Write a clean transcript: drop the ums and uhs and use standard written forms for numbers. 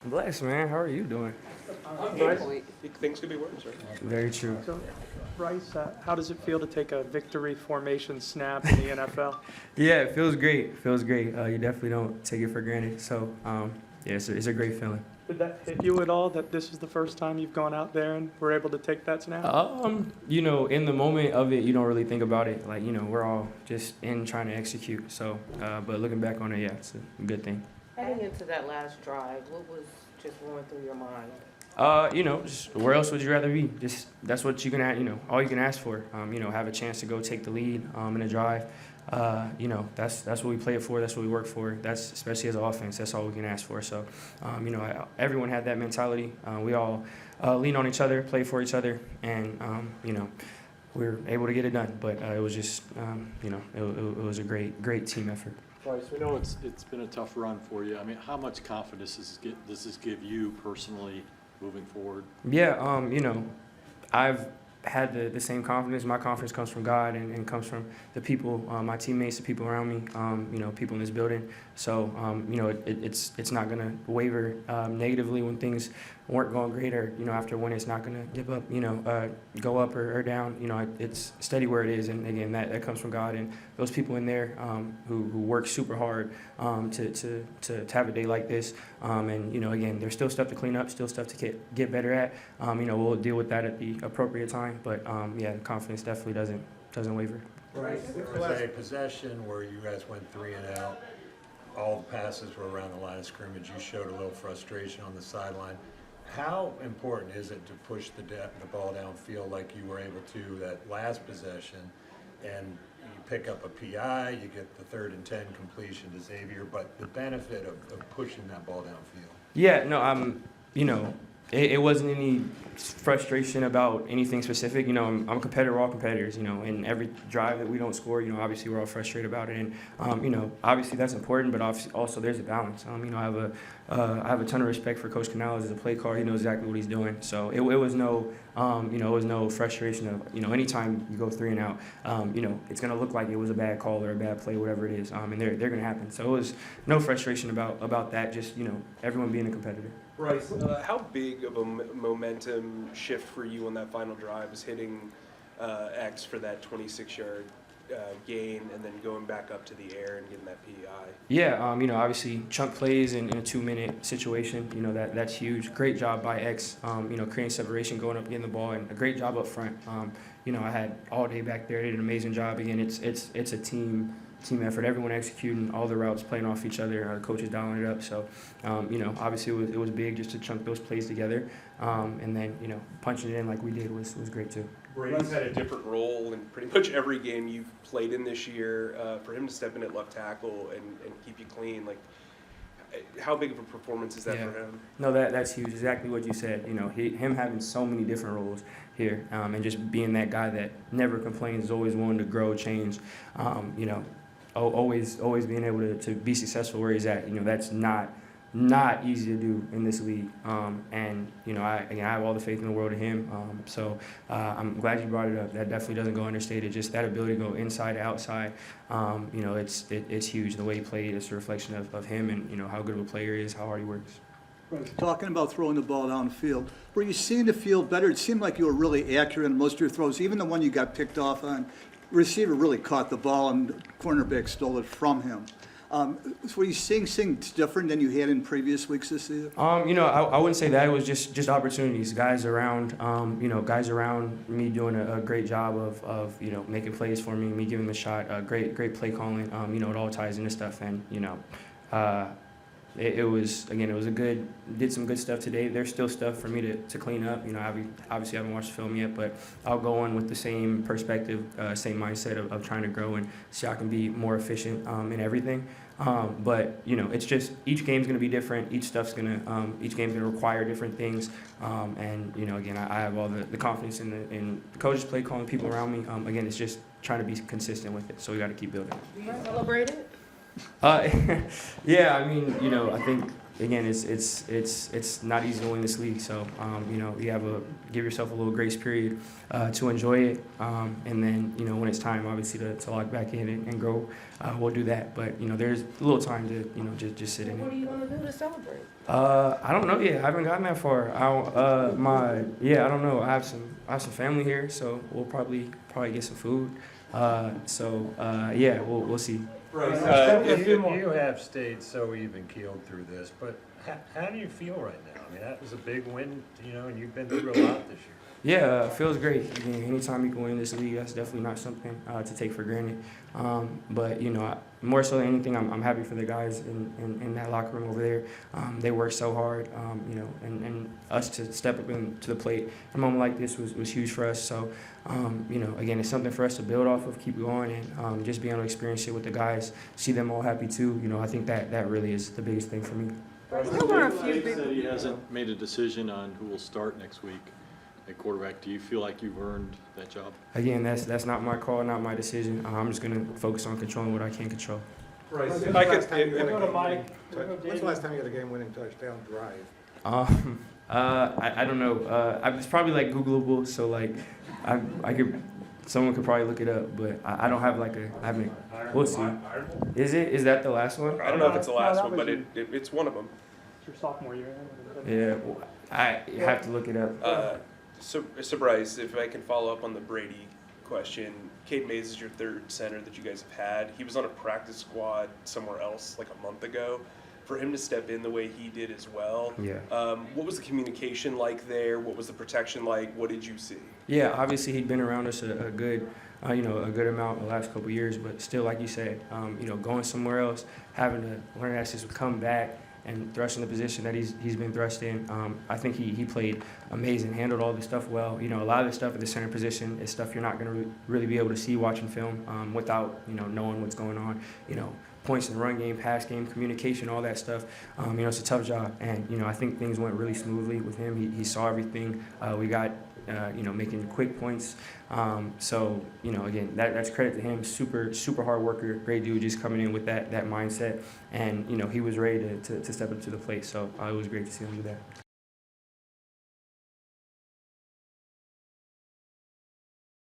Bless, man. How are you doing? Bryce, Things could be worse, right? Very true. so, Bryce, how does it feel to take a victory formation snap in the NFL? Yeah, it feels great. It feels great. You definitely don't take it for granted. So, yeah, it's a great feeling. Did that hit you at all that this is the first time you've gone out there and were able to take that snap? In the moment of it, you don't really think about it. Like, we're all just in trying to execute. So, but looking back on it, yeah, it's a good thing. Heading into that last drive, what was just going through your mind? Just where else would you rather be? Just that's what you can, all you can ask for. Have a chance to go take the lead in a drive. That's what we play it for. That's what we work for. That's especially as an offense. That's all we can ask for. So, everyone had that mentality. We all lean on each other, play for each other, and we were able to get it done. But it was just, it was a great team effort. Bryce, we know it's been a tough run for you. I mean, how much confidence does this give you personally moving forward? Yeah, I've had the same confidence. My confidence comes from God and comes from the people, my teammates, the people around me, people in this building. So, it's not going to waver negatively when things weren't going great or, after when it's not going to give up, go up or down. It's steady where it is. And, again, that comes from God and those people in there who work super hard to have a day like this. Again, there's still stuff to clean up, still stuff to get better at. We'll deal with that at the appropriate time. But, the confidence definitely doesn't waver. Right. There was a possession where you guys went 3 and out. All the passes were around the line of scrimmage. You showed a little frustration on the sideline. How important is it to push the ball downfield like you were able to that last possession, and you pick up a PI, you get the 3rd and 10 completion to Xavier, but the benefit of pushing that ball downfield? Yeah, no, it wasn't any frustration about anything specific. I'm a competitor. We're all competitors. In every drive that we don't score, obviously we're all frustrated about it. And obviously that's important, but obviously also there's a balance. I have a ton of respect for Coach Canales as a play caller. He knows exactly what he's doing. So it was no, it was no frustration of, anytime you go 3 and out, it's going to look like it was a bad call or a bad play, whatever it is. And they're going to happen. So it was no frustration about that. Just, everyone being a competitor. Bryce, how big of a momentum shift for you on that final drive is hitting X for that 26-yard gain and then going back up to the air and getting that PI? Yeah, obviously chunk plays in a 2-minute situation, that's huge. Great job by X, creating separation, going up, getting the ball, and a great job up front. I had all day back there, did an amazing job. Again, it's a team effort. Everyone executing all the routes, playing off each other. Coaches dialing it up. So, obviously it was big just to chunk those plays together. And then, punching it in like we did was great too. Brady's had a different role in pretty much every game you've played in this year. For him to step in at left tackle and keep you clean, like, how big of a performance is that for him? No, that's huge. Exactly what you said. Him having so many different roles here, and just being that guy that never complains, is always willing to grow, change. Always being able to be successful where he's at. That's not easy to do in this league. I have all the faith in the world in him. I'm glad you brought it up. That definitely doesn't go understated. Just that ability to go inside, outside. It's huge. The way he played is a reflection of him and how good of a player he is, how hard he works. Right. Talking about throwing the ball downfield, were you seeing the field better? It seemed like you were really accurate in most of your throws, even the one you got picked off on. Receiver really caught the ball and the cornerback stole it from him. So were you seeing things different than you had in previous weeks this season? I wouldn't say that. It was just opportunities. Guys around me doing a great job of making plays for me giving them a shot. Great play calling. It all ties into stuff. And it was did some good stuff today. There's still stuff for me to clean up. Obviously I haven't watched the film yet, but I'll go in with the same perspective, same mindset of trying to grow and see how I can be more efficient in everything. But it's just each game's going to be different. Each game's going to require different things. Again, I have all the confidence in the coaches, play calling, people around me. Again, it's just trying to be consistent with it. So we got to keep building. Do you celebrate it? Yeah, I think again, it's not easy to win this league. So you know, give yourself a little grace period to enjoy it, and then you know when it's time, obviously to log back in and grow, we'll do that. But you know, there's a little time to you know just sit in What it. are you gonna do to celebrate? I don't know yet. I haven't gotten that far. I don't know. I have some family here, so we'll probably get some food. Yeah, we'll see. You have stayed so even keeled through this, but how do you feel right now? I mean, that was a big win, you know, and you've been through a lot this year. Yeah, it feels great. Again, anytime you can win this league, that's definitely not something to take for granted. But you know, more so than anything, I'm happy for the guys in that locker room over there. They work so hard, you know, and us to step up to the plate a moment like this was huge for us. So, you know, again, it's something for us to build off of, keep going, and just being able to experience it with the guys, see them all happy too. You know, I think that really is the biggest thing for me. There were a few Dave big. said he hasn't made a decision on who will start next week at quarterback. Do you feel like you've earned that job? Again, that's not my call, not my decision. I'm just gonna focus on controlling what I can control. Bryce, if When's I the could, last time you had a if- game-winning When's the last time you had a game-winning touchdown drive? I don't know. It's probably like Googleable, so like someone could probably look it up, but I don't have like I haven't. We'll see. Is that the last one? I don't know if it's the No, last that one, was but it's one of them. It's your sophomore year. Yeah, well, I have to look it up. So Bryce, if I can follow up on the Brady question, Cade Mays is your third center that you guys have had. He was on a practice squad somewhere else like a month ago. For him to step in the way he did as well, Yeah. What was the communication like there? What was the protection like? What did you see? Yeah, obviously he'd been around us a good, a good amount the last couple of years, but still, like you said, going somewhere else, having to learn that to come back and thrust in the position that he's been thrust in. I think he played amazing, handled all the stuff well. You know, a lot of the stuff at the center position is stuff you're not going to really be able to see watching film without, knowing what's going on. Points in the run game, pass game, communication, all that stuff. It's a tough job. And, I think things went really smoothly with him. He saw everything. We got, making quick points. Again, that's credit to him. Super, super hard worker, great dude, just coming in with that mindset. And, he was ready to step up to the plate. So it was great to see him do that.